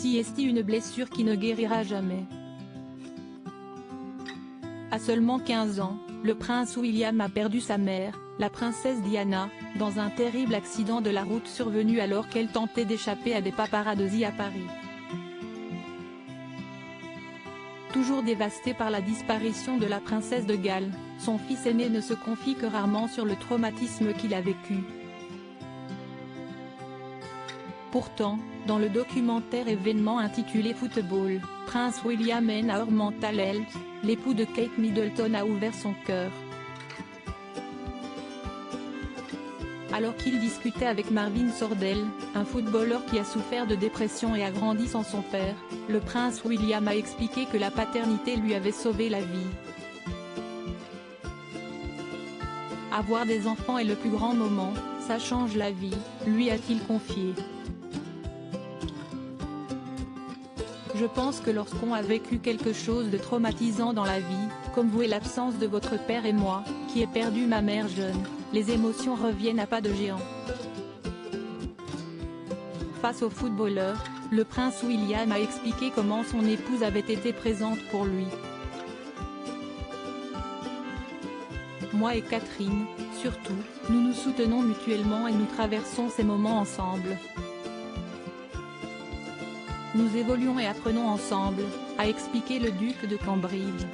CST, une blessure qui ne guérira jamais. À seulement 15 ans, le prince William a perdu sa mère, la princesse Diana, dans un terrible accident de la route survenu alors qu'elle tentait d'échapper à des paparazzis à Paris. Toujours dévasté par la disparition de la princesse de Galles, son fils aîné ne se confie que rarement sur le traumatisme qu'il a vécu. Pourtant, dans le documentaire événement intitulé Football, Prince William and Our Mental Health, l'époux de Kate Middleton a ouvert son cœur. Alors qu'il discutait avec Marvin Sordell, un footballeur qui a souffert de dépression et a grandi sans son père, le prince William a expliqué que la paternité lui avait sauvé la vie. Avoir des enfants est le plus grand moment, ça change la vie, lui a-t-il confié. Je pense que lorsqu'on a vécu quelque chose de traumatisant dans la vie, comme vous et l'absence de votre père et moi, qui ai perdu ma mère jeune, les émotions reviennent à pas de géant. Face au footballeur, le prince William a expliqué comment son épouse avait été présente pour lui. Moi et Catherine, surtout, nous nous soutenons mutuellement et nous traversons ces moments ensemble. Nous évoluons et apprenons ensemble, a expliqué le duc de Cambridge.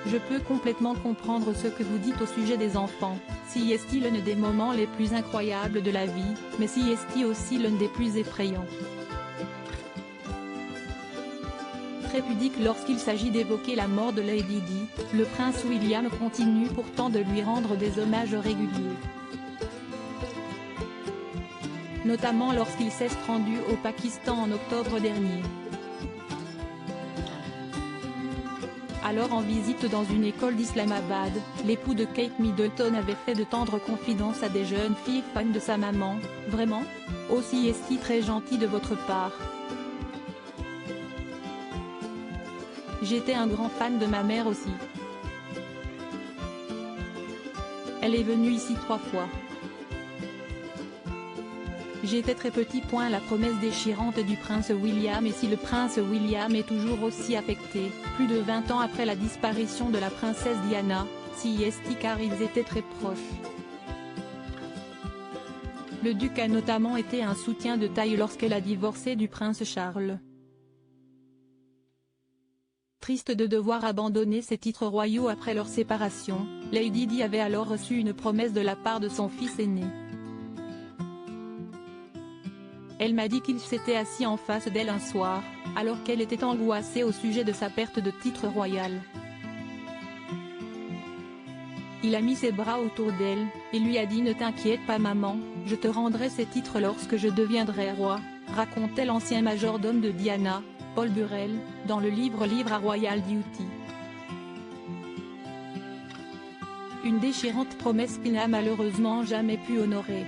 Je peux complètement comprendre ce que vous dites au sujet des enfants, si est l'un des moments les plus incroyables de la vie, mais si est aussi l'un des plus effrayants. Très pudique lorsqu'il s'agit d'évoquer la mort de Lady Di, le prince William continue pourtant de lui rendre des hommages réguliers. Notamment lorsqu'il s'est rendu au Pakistan en octobre dernier. Alors en visite dans une école d'Islamabad, l'époux de Kate Middleton avait fait de tendres confidences à des jeunes filles fans de sa maman. Vraiment ? Aussi est-il très gentil de votre part. J'étais un grand fan de ma mère aussi. Elle est venue ici 3 fois. J'étais très petit. La promesse déchirante du prince William. Et si le prince William est toujours aussi affecté, plus de 20 ans après la disparition de la princesse Diana, si est car ils étaient très proches. Le duc a notamment été un soutien de taille lorsqu'elle a divorcé du prince Charles. Triste de devoir abandonner ses titres royaux après leur séparation, Lady Di avait alors reçu une promesse de la part de son fils aîné. Elle m'a dit qu'il s'était assis en face d'elle un soir, alors qu'elle était angoissée au sujet de sa perte de titre royal. Il a mis ses bras autour d'elle, et lui a dit « Ne t'inquiète pas maman, je te rendrai ces titres lorsque je deviendrai roi », racontait l'ancien majordome de Diana, Paul Burrell, dans le livre à Royal Duty. Une déchirante promesse qu'il n'a malheureusement jamais pu honorer.